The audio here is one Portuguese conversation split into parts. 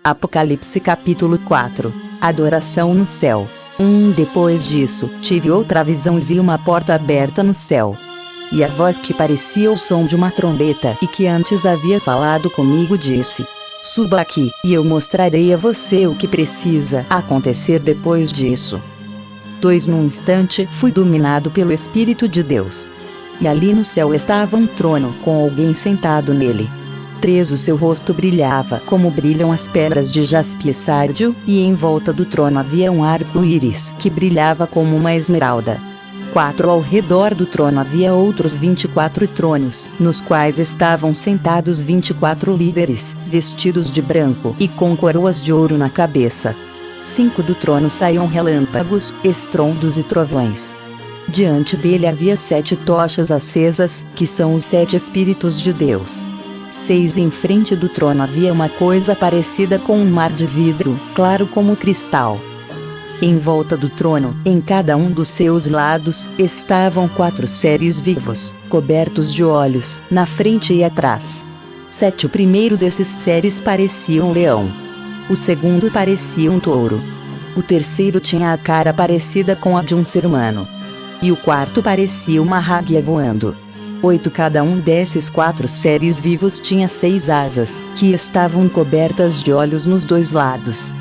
Apocalipse capítulo 4. Adoração no céu. Depois disso, tive outra visão e vi uma porta aberta no céu. E a voz que parecia o som de uma trombeta e que antes havia falado comigo disse: Suba aqui, e eu mostrarei a você o que precisa acontecer depois disso. Num instante fui dominado pelo Espírito de Deus. E ali no céu estava um trono com alguém sentado nele. O seu rosto brilhava como brilham as pedras de jaspe e sárdio, e em volta do trono havia um arco-íris que brilhava como uma esmeralda. Ao redor do trono havia outros 24 tronos, nos quais estavam sentados 24 líderes, vestidos de branco e com coroas de ouro na cabeça. Do trono saíam relâmpagos, estrondos e trovões. Diante dele havia 7 tochas acesas, que são os 7 Espíritos de Deus. Em frente do trono havia uma coisa parecida com um mar de vidro, claro como cristal. Em volta do trono, em cada um dos seus lados, estavam 4 seres vivos, cobertos de olhos, na frente e atrás. O primeiro desses seres parecia um leão. O segundo parecia um touro. O terceiro tinha a cara parecida com a de um ser humano. E o quarto parecia uma águia voando. Cada um desses 4 seres vivos tinha 6 asas, que estavam cobertas de olhos nos 2 lados.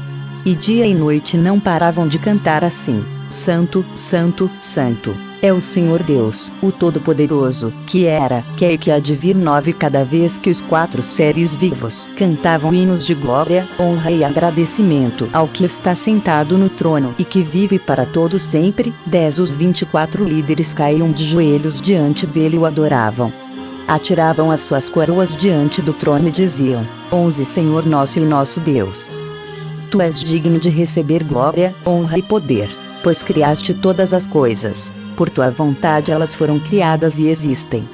E dia e noite não paravam de cantar assim: Santo, Santo, Santo, é o Senhor Deus, o Todo-Poderoso, que era, que é e que há de vir. Cada vez que os 4 seres vivos cantavam hinos de glória, honra e agradecimento ao que está sentado no trono e que vive para todo sempre, os 24 líderes caíam de joelhos diante dele e o adoravam. Atiravam as suas coroas diante do trono e diziam: Senhor nosso e nosso Deus. Tu és digno de receber glória, honra e poder, pois criaste todas as coisas. Por tua vontade elas foram criadas e existem.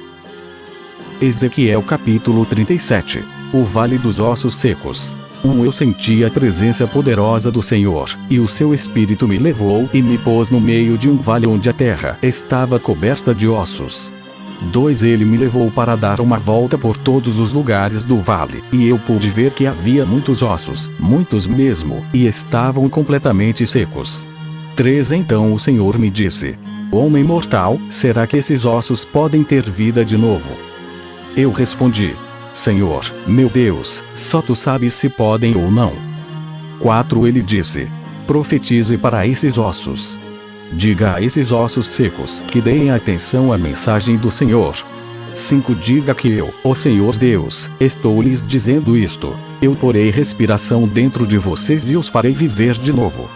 Ezequiel capítulo 37. O Vale dos Ossos Secos. Eu senti a presença poderosa do Senhor, e o seu Espírito me levou e me pôs no meio de um vale onde a terra estava coberta de ossos. Ele me levou para dar uma volta por todos os lugares do vale, e eu pude ver que havia muitos ossos, muitos mesmo, e estavam completamente secos. Então o Senhor me disse: Homem mortal, será que esses ossos podem ter vida de novo? Eu respondi: Senhor, meu Deus, só tu sabes se podem ou não. Ele disse: Profetize para esses ossos. Diga a esses ossos secos que deem atenção à mensagem do Senhor. Diga que eu, o Senhor Deus, estou lhes dizendo isto: eu porei respiração dentro de vocês e os farei viver de novo.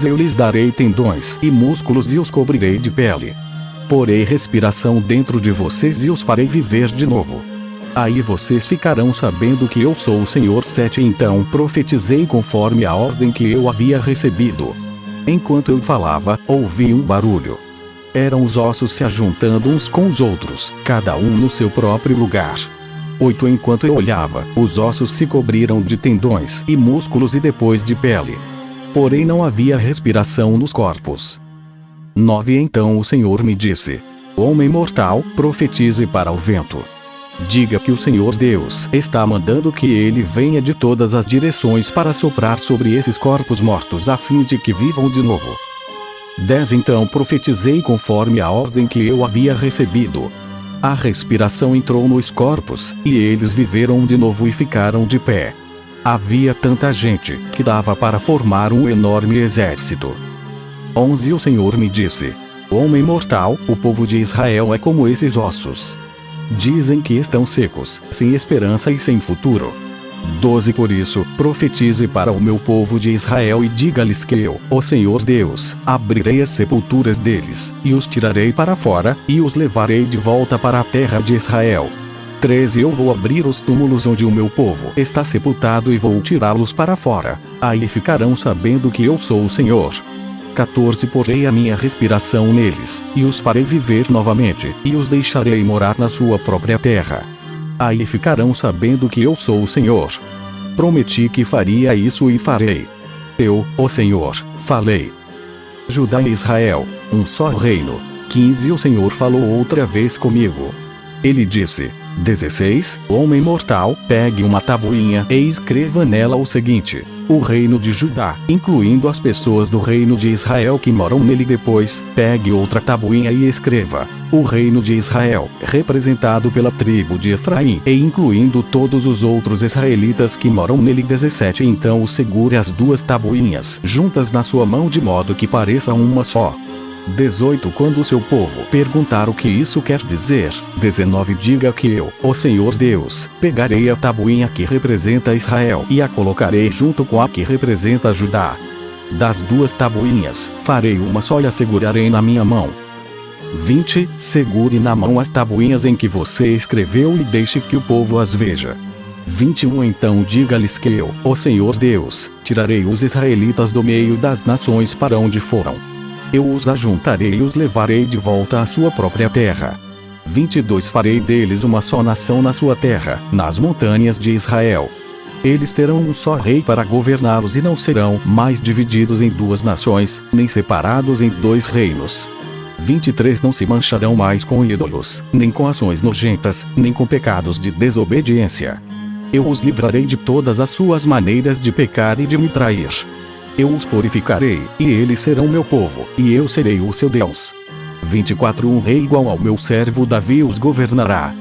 Eu lhes darei tendões e músculos e os cobrirei de pele. Porei respiração dentro de vocês e os farei viver de novo. Aí vocês ficarão sabendo que eu sou o Senhor. Então profetizei conforme a ordem que eu havia recebido. Enquanto eu falava, ouvi um barulho. Eram os ossos se ajuntando uns com os outros, cada um no seu próprio lugar. Enquanto eu olhava, os ossos se cobriram de tendões e músculos e depois de pele. Porém não havia respiração nos corpos. Então o Senhor me disse: Homem mortal, profetize para o vento. Diga que o Senhor Deus está mandando que ele venha de todas as direções para soprar sobre esses corpos mortos a fim de que vivam de novo. Então profetizei conforme a ordem que eu havia recebido. A respiração entrou nos corpos, e eles viveram de novo e ficaram de pé. Havia tanta gente, que dava para formar um enorme exército. O Senhor me disse: Homem mortal, o povo de Israel é como esses ossos. Dizem que estão secos, sem esperança e sem futuro. Por isso, profetize para o meu povo de Israel e diga-lhes que eu, o Senhor Deus, abrirei as sepulturas deles, e os tirarei para fora, e os levarei de volta para a terra de Israel. Eu vou abrir os túmulos onde o meu povo está sepultado e vou tirá-los para fora. Aí ficarão sabendo que eu sou o Senhor. Porei a minha respiração neles, e os farei viver novamente, e os deixarei morar na sua própria terra. Aí ficarão sabendo que eu sou o Senhor. Prometi que faria isso e farei. Eu, o Senhor, falei. Judá e Israel, um só reino. O Senhor falou outra vez comigo. Ele disse: 16. Homem mortal, pegue uma tabuinha e escreva nela o seguinte: o reino de Judá, incluindo as pessoas do reino de Israel que moram nele. Depois, pegue outra tabuinha e escreva: o reino de Israel, representado pela tribo de Efraim, e incluindo todos os outros israelitas que moram nele. 17. Então segure as duas tabuinhas juntas na sua mão de modo que pareça uma só. 18. Quando o seu povo perguntar o que isso quer dizer. 19. Diga que eu, o Senhor Deus, pegarei a tabuinha que representa Israel e a colocarei junto com a que representa Judá. Das duas tabuinhas, farei uma só e a segurarei na minha mão. 20. Segure na mão as tabuinhas em que você escreveu e deixe que o povo as veja. 21. Então diga-lhes que eu, o Senhor Deus, tirarei os israelitas do meio das nações para onde foram. Eu os ajuntarei e os levarei de volta à sua própria terra. 22. Farei deles uma só nação na sua terra, nas montanhas de Israel. Eles terão um só rei para governá-los e não serão mais divididos em duas nações, nem separados em dois reinos. 23. Não se mancharão mais com ídolos, nem com ações nojentas, nem com pecados de desobediência. Eu os livrarei de todas as suas maneiras de pecar e de me trair. Eu os purificarei, e eles serão meu povo, e eu serei o seu Deus. 24. Um rei igual ao meu servo Davi os governará.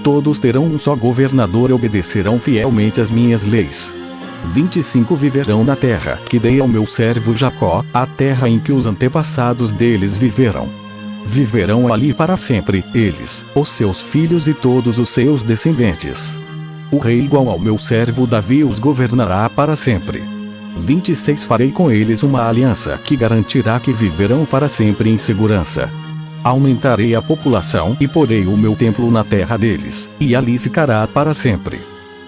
Todos terão um só governador e obedecerão fielmente às minhas leis. 25. Viverão na terra que dei ao meu servo Jacó, a terra em que os antepassados deles viveram. Viverão ali para sempre, eles, os seus filhos e todos os seus descendentes. O rei igual ao meu servo Davi os governará para sempre. 26. Farei com eles uma aliança que garantirá que viverão para sempre em segurança. Aumentarei a população e porei o meu templo na terra deles, e ali ficará para sempre.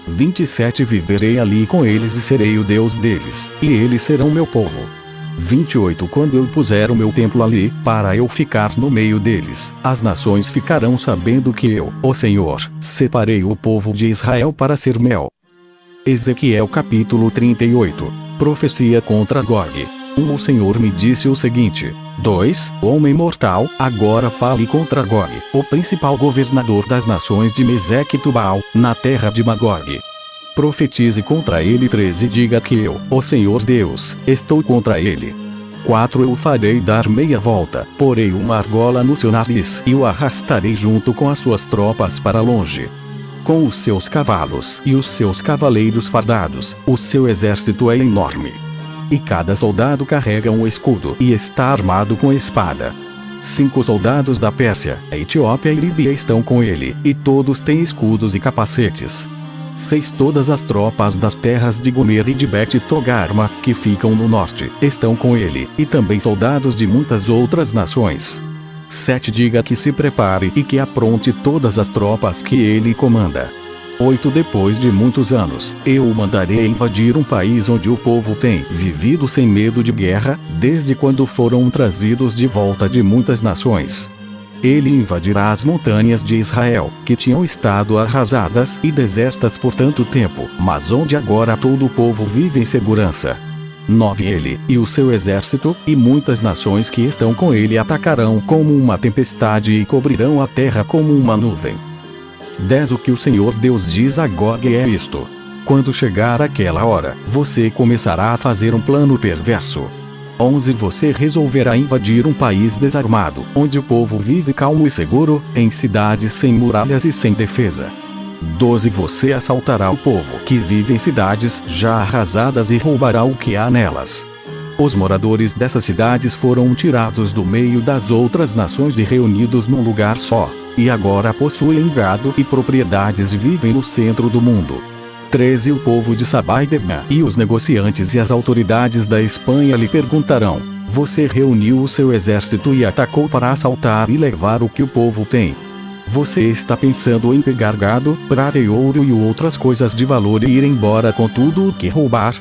27. Viverei ali com eles e serei o Deus deles, e eles serão meu povo. 28. Quando eu puser o meu templo ali, para eu ficar no meio deles, as nações ficarão sabendo que eu, o Senhor, separei o povo de Israel para ser meu. Ezequiel capítulo 38. Profecia contra Gog. 1. O Senhor me disse o seguinte: 2. Homem mortal, agora fale contra Gog, o principal governador das nações de Meseque e Tubal, na terra de Magog. Profetize contra ele. 13. Diga que eu, o Senhor Deus, estou contra ele. 4. Eu o farei dar meia volta, porei uma argola no seu nariz e o arrastarei junto com as suas tropas para longe. Com os seus cavalos e os seus cavaleiros fardados, o seu exército é enorme. E cada soldado carrega um escudo e está armado com espada. 5 soldados da Pérsia, Etiópia e Líbia estão com ele, e todos têm escudos e capacetes. 6 Todas as tropas das terras de Gomer e de Bet-Togarma, que ficam no norte, estão com ele, e também soldados de muitas outras nações. 7 Diga que se prepare e que apronte todas as tropas que ele comanda. 8 Depois de muitos anos, eu o mandarei invadir um país onde o povo tem vivido sem medo de guerra, desde quando foram trazidos de volta de muitas nações. Ele invadirá as montanhas de Israel, que tinham estado arrasadas e desertas por tanto tempo, mas onde agora todo o povo vive em segurança. 9 Ele, e o seu exército, e muitas nações que estão com ele atacarão como uma tempestade e cobrirão a terra como uma nuvem. 10 O que o Senhor Deus diz a Gog é isto: quando chegar aquela hora, você começará a fazer um plano perverso. 11 Você resolverá invadir um país desarmado, onde o povo vive calmo e seguro, em cidades sem muralhas e sem defesa. 12 Você assaltará o povo que vive em cidades já arrasadas e roubará o que há nelas. Os moradores dessas cidades foram tirados do meio das outras nações e reunidos num lugar só, e agora possuem gado e propriedades e vivem no centro do mundo. 13 O povo de Sabá e Debna e os negociantes e as autoridades da Espanha lhe perguntarão: você reuniu o seu exército e atacou para assaltar e levar o que o povo tem? Você está pensando em pegar gado, prata e ouro e outras coisas de valor e ir embora com tudo o que roubar?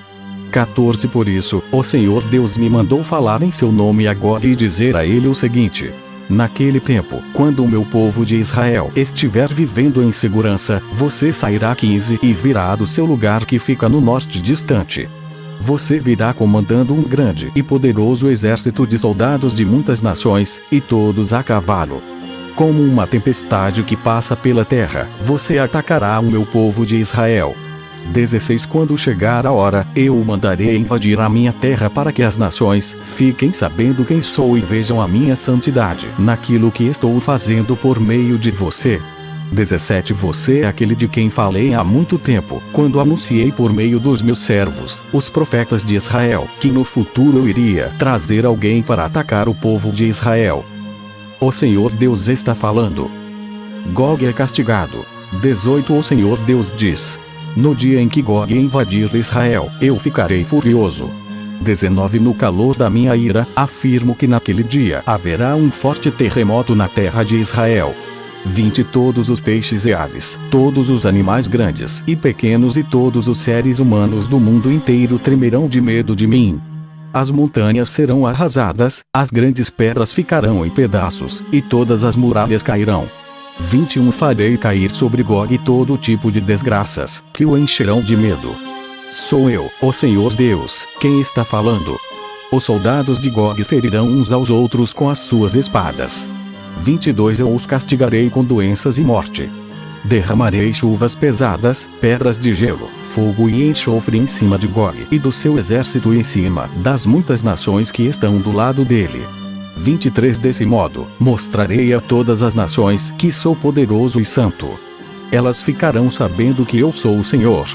14 Por isso, o Senhor Deus me mandou falar em seu nome agora e dizer a ele o seguinte: naquele tempo, quando o meu povo de Israel estiver vivendo em segurança, você sairá 15 e virá do seu lugar que fica no norte distante. Você virá comandando um grande e poderoso exército de soldados de muitas nações, e todos a cavalo. Como uma tempestade que passa pela terra, você atacará o meu povo de Israel. 16 Quando chegar a hora, eu o mandarei invadir a minha terra para que as nações fiquem sabendo quem sou e vejam a minha santidade naquilo que estou fazendo por meio de você. 17 Você é aquele de quem falei há muito tempo, quando anunciei por meio dos meus servos, os profetas de Israel, que no futuro eu iria trazer alguém para atacar o povo de Israel. O Senhor Deus está falando. Gog é castigado. 18 O Senhor Deus diz: no dia em que Gog invadir Israel, eu ficarei furioso. 19 No calor da minha ira, afirmo que naquele dia haverá um forte terremoto na terra de Israel. 20 Todos os peixes e aves, todos os animais grandes e pequenos e todos os seres humanos do mundo inteiro tremerão de medo de mim. As montanhas serão arrasadas, as grandes pedras ficarão em pedaços, e todas as muralhas cairão. 21 Farei cair sobre Gog todo tipo de desgraças, que o encherão de medo. Sou eu, o Senhor Deus, quem está falando. Os soldados de Gog ferirão uns aos outros com as suas espadas. 22 Eu os castigarei com doenças e morte. Derramarei chuvas pesadas, pedras de gelo, fogo e enxofre em cima de Gog e do seu exército em cima das muitas nações que estão do lado dele. 23 Desse modo, mostrarei a todas as nações que sou poderoso e santo. Elas ficarão sabendo que eu sou o Senhor.